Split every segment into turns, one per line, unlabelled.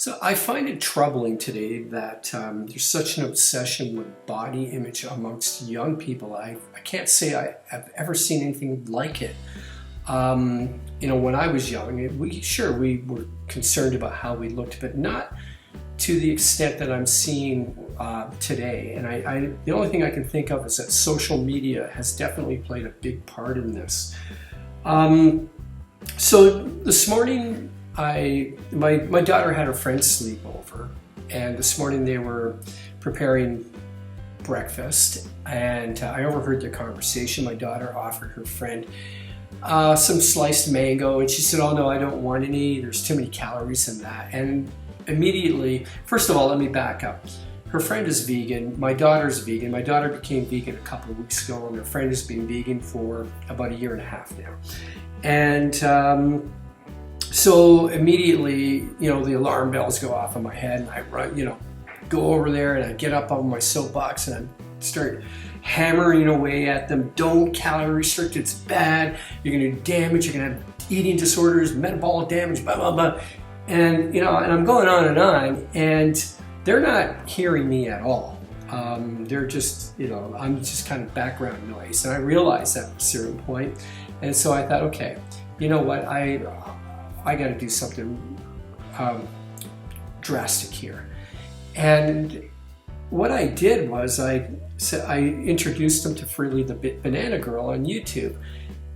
So I find it troubling today that there's such an obsession with body image amongst young people. I can't say I have ever seen anything like it. When I was young, we were concerned about how we looked, but not to the extent that I'm seeing today. And the only thing I can think of is that social media has definitely played a big part in this. So this morning, my daughter had her friend sleep over, and this morning they were preparing breakfast, and I overheard their conversation. My daughter offered her friend some sliced mango, and she said, "Oh no, I don't want any. There's too many calories in that." And immediately, first of all, let me back up. Her friend is vegan. My daughter's vegan. My daughter became vegan a couple of weeks ago, and her friend has been vegan for about a year and a half now. And so immediately, the alarm bells go off in my head, and I run, go over there, and I get up on my soapbox, and I start hammering away at them. Don't calorie restrict, it's bad. You're gonna do damage, you're gonna have eating disorders, metabolic damage, blah, blah, blah. And, and I'm going on, and they're not hearing me at all. They're just, I'm just kind of background noise. And I realized that at a certain point. And so I thought, okay, you know what, I got to do something drastic here. And what I did was I introduced them to Freelee the Banana Girl on YouTube,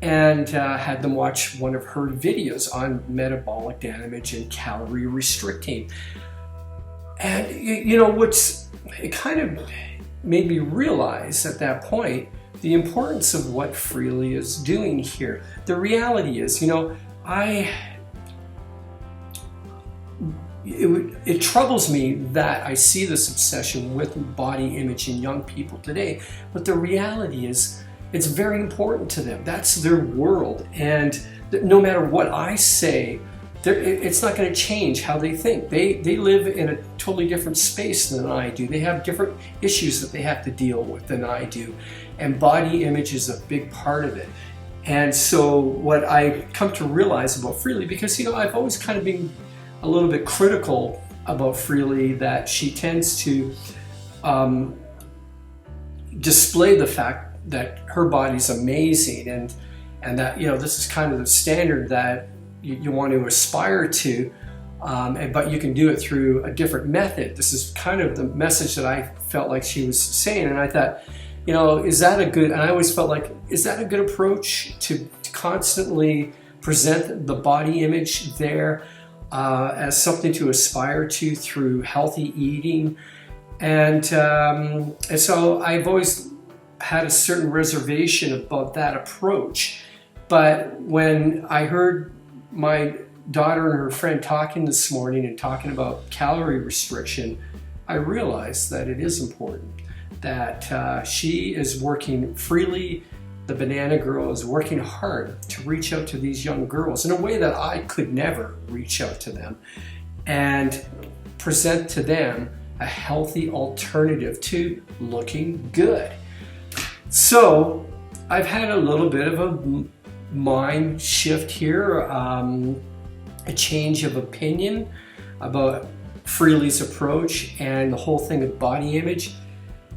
and had them watch one of her videos on metabolic damage and calorie restricting. And it kind of made me realize at that point the importance of what Freelee is doing here. The reality is, it troubles me that I see this obsession with body image in young people today, but the reality is it's very important to them. That's their world, and no matter what I say, it's not going to change how they think. They live in a totally different space than I do. They have different issues that they have to deal with than I do, and body image is a big part of it. And so what I come to realize about Freelee, because I've always kind of been a little bit critical about Freelee, that she tends to display the fact that her body's amazing, and that this is kind of the standard that you want to aspire to, but you can do it through a different method. This is kind of the message that I felt like she was saying, and I thought, is that a good, and I always felt like, is that a good approach to constantly present the body image there as something to aspire to through healthy eating? And so I've always had a certain reservation about that approach. But when I heard my daughter and her friend talking this morning and talking about calorie restriction, I realized that it is important, that she is working Freelee the Banana Girl is working hard to reach out to these young girls in a way that I could never reach out to them, and present to them a healthy alternative to looking good. So I've had a little bit of a mind shift here, a change of opinion about Freelee's approach and the whole thing of body image.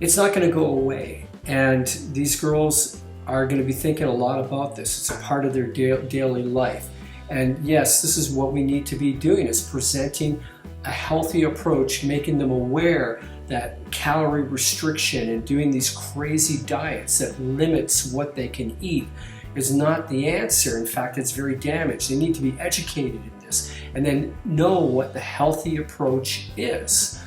It's not going to go away, and these girls are going to be thinking a lot about this. It's a part of their daily life. And yes, this is what we need to be doing, is presenting a healthy approach, making them aware that calorie restriction and doing these crazy diets that limits what they can eat is not the answer. In fact, it's very damaged. They need to be educated in this and then know what the healthy approach is.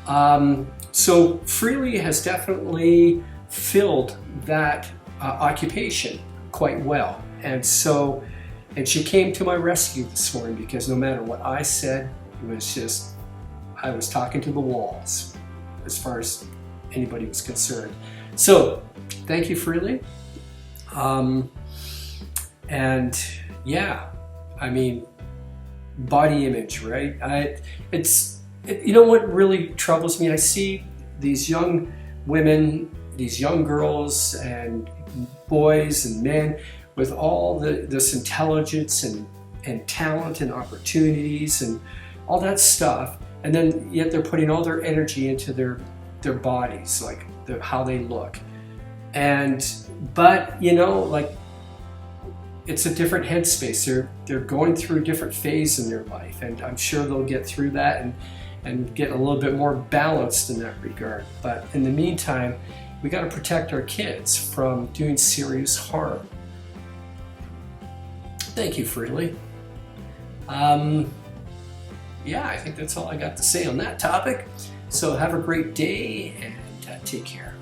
So Freelee has definitely filled that occupation quite well. And she came to my rescue this morning, because no matter what I said, it was just, I was talking to the walls as far as anybody was concerned. So thank you, Freelee. And yeah, I mean, body image, right? What really troubles me, I see these young women, these young girls and boys and men with all this intelligence and talent and opportunities and all that stuff, and then yet they're putting all their energy into their bodies, like how they look. But you know, like, it's a different headspace. They're going through a different phase in their life, and I'm sure they'll get through that and get a little bit more balanced in that regard. But in the meantime, we got to protect our kids from doing serious harm. Thank you, Freelee. Yeah, I think that's all I got to say on that topic. So have a great day, and take care.